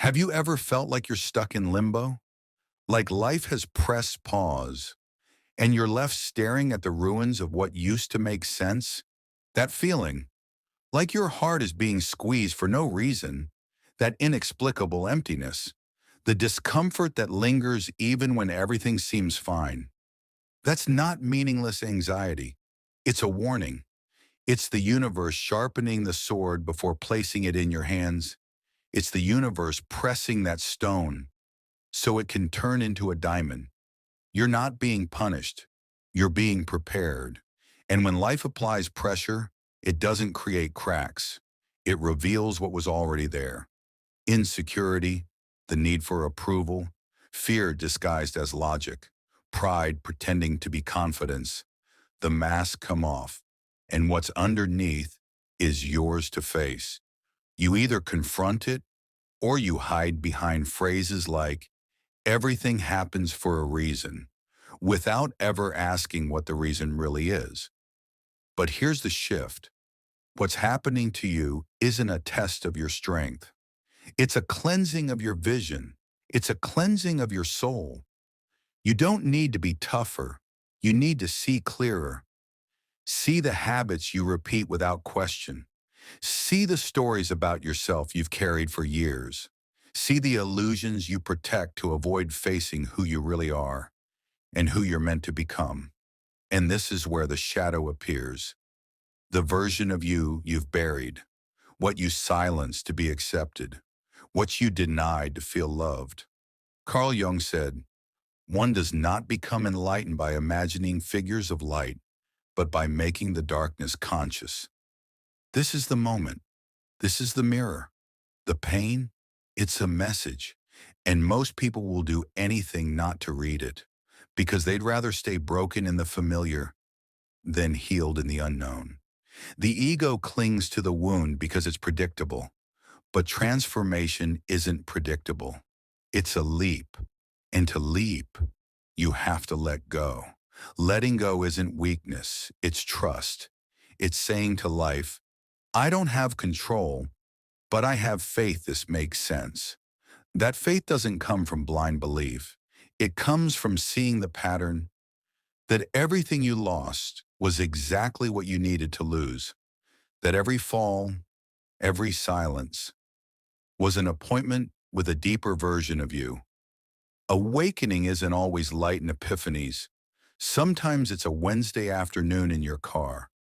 Have you ever felt like you're stuck in limbo? Like life has pressed pause and you're left staring at the ruins of what used to make sense? That feeling, like your heart is being squeezed for no reason, that inexplicable emptiness, the discomfort that lingers even when everything seems fine. That's not meaningless anxiety. It's a warning. It's the universe sharpening the sword before placing it in your hands. It's the universe pressing that stone so it can turn into a diamond. You're not being punished. You're being prepared. And when life applies pressure, it doesn't create cracks. It reveals what was already there. Insecurity, the need for approval, fear disguised as logic, pride pretending to be confidence. The masks come off, and what's underneath is yours to face. You either confront it or you hide behind phrases like, everything happens for a reason, without ever asking what the reason really is. But here's the shift. What's happening to you isn't a test of your strength. It's a cleansing of your vision. It's a cleansing of your soul. You don't need to be tougher. You need to see clearer. See the habits you repeat without question. See the stories about yourself you've carried for years. See the illusions you protect to avoid facing who you really are and who you're meant to become. And this is where the shadow appears. The version of you you've buried, what you silenced to be accepted, what you denied to feel loved. Carl Jung said, one does not become enlightened by imagining figures of light, but by making the darkness conscious. This is the moment. This is the mirror. The pain, it's a message. And most people will do anything not to read it because they'd rather stay broken in the familiar than healed in the unknown. The ego clings to the wound because it's predictable, but transformation isn't predictable. It's a leap. And to leap, you have to let go. Letting go isn't weakness, it's trust. It's saying to life, I don't have control, but I have faith this makes sense. That faith doesn't come from blind belief. It comes from seeing the pattern that everything you lost was exactly what you needed to lose, that every fall, every silence was an appointment with a deeper version of you. Awakening isn't always light and epiphanies. Sometimes it's a Wednesday afternoon in your car,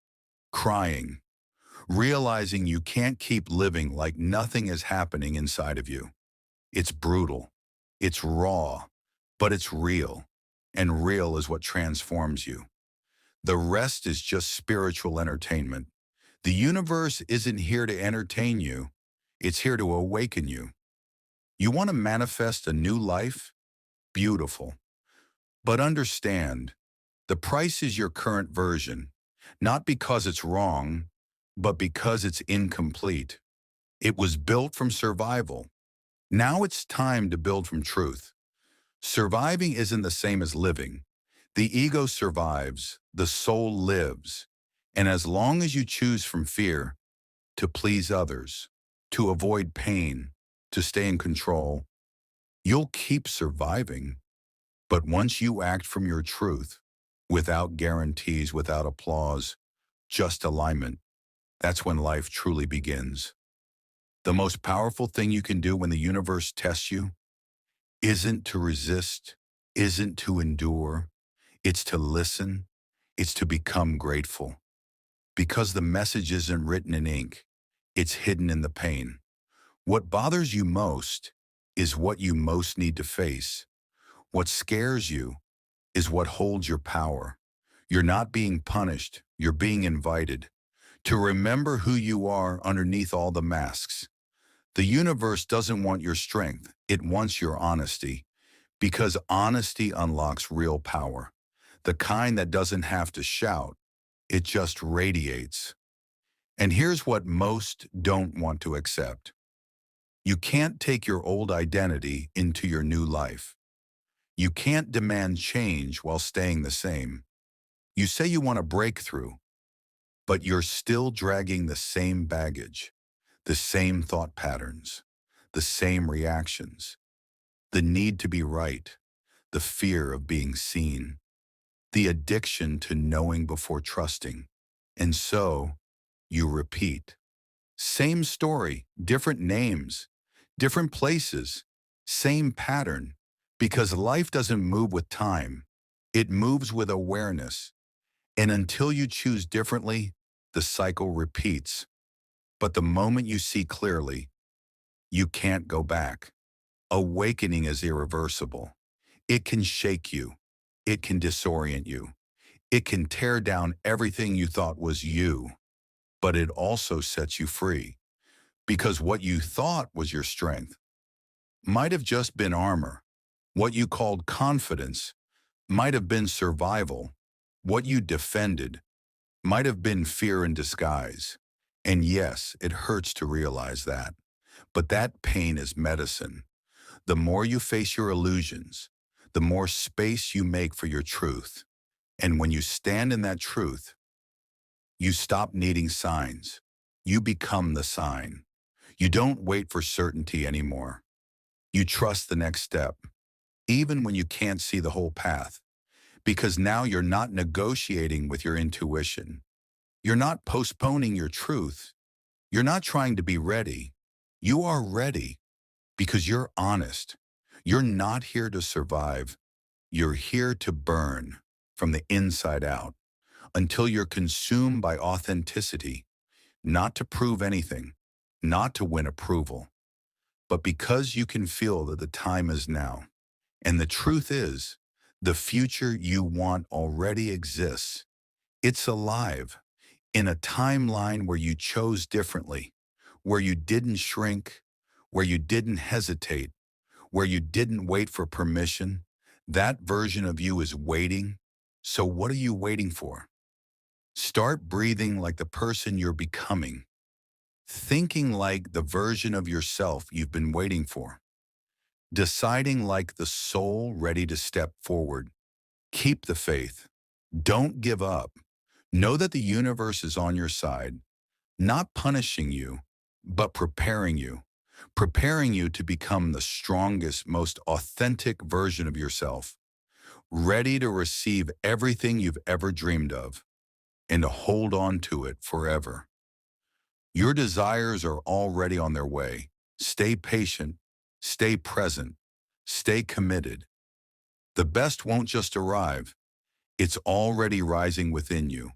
crying, realizing you can't keep living like nothing is happening inside of you. It's brutal, it's raw, but it's real, and real is what transforms you. The rest is just spiritual entertainment. The universe isn't here to entertain you, it's here to awaken you. You want to manifest a new life? Beautiful. But understand, the price is your current version, not because it's wrong, but because it's incomplete. It was built from survival. Now it's time to build from truth. Surviving isn't the same as living. The ego survives, the soul lives. And as long as you choose from fear, to please others, to avoid pain, to stay in control, you'll keep surviving. But once you act from your truth, without guarantees, without applause, just alignment, that's when life truly begins. The most powerful thing you can do when the universe tests you isn't to resist, isn't to endure, it's to listen, it's to become grateful. Because the message isn't written in ink, it's hidden in the pain. What bothers you most is what you most need to face. What scares you is what holds your power. You're not being punished, you're being invited to remember who you are underneath all the masks. The universe doesn't want your strength, it wants your honesty, because honesty unlocks real power. The kind that doesn't have to shout, it just radiates. And here's what most don't want to accept. You can't take your old identity into your new life. You can't demand change while staying the same. You say you want a breakthrough, but you're still dragging the same baggage, the same thought patterns, the same reactions. The need to be right, the fear of being seen, the addiction to knowing before trusting. And so, you repeat. Same story, different names, different places, same pattern. Because life doesn't move with time, it moves with awareness. And until you choose differently, the cycle repeats. But the moment you see clearly, you can't go back. Awakening is irreversible. It can shake you. It can disorient you. It can tear down everything you thought was you. But it also sets you free. Because what you thought was your strength might have just been armor. What you called confidence might have been survival. What you defended might have been fear in disguise. And yes, it hurts to realize that. But that pain is medicine. The more you face your illusions, the more space you make for your truth. And when you stand in that truth, you stop needing signs. You become the sign. You don't wait for certainty anymore. You trust the next step, even when you can't see the whole path. Because now you're not negotiating with your intuition. You're not postponing your truth. You're not trying to be ready. You are ready because you're honest. You're not here to survive. You're here to burn from the inside out until you're consumed by authenticity, not to prove anything, not to win approval, but because you can feel that the time is now. And the truth is, the future you want already exists. It's alive in a timeline where you chose differently, where you didn't shrink, where you didn't hesitate, where you didn't wait for permission. That version of you is waiting. So what are you waiting for? Start breathing like the person you're becoming, thinking like the version of yourself you've been waiting for, deciding like the soul ready to step forward. Keep the faith. Don't give up. Know that the universe is on your side, not punishing you, but preparing you to become the strongest, most authentic version of yourself, ready to receive everything you've ever dreamed of and to hold on to it forever. Your desires are already on their way. Stay patient, stay present, stay committed. The best won't just arrive, it's already rising within you.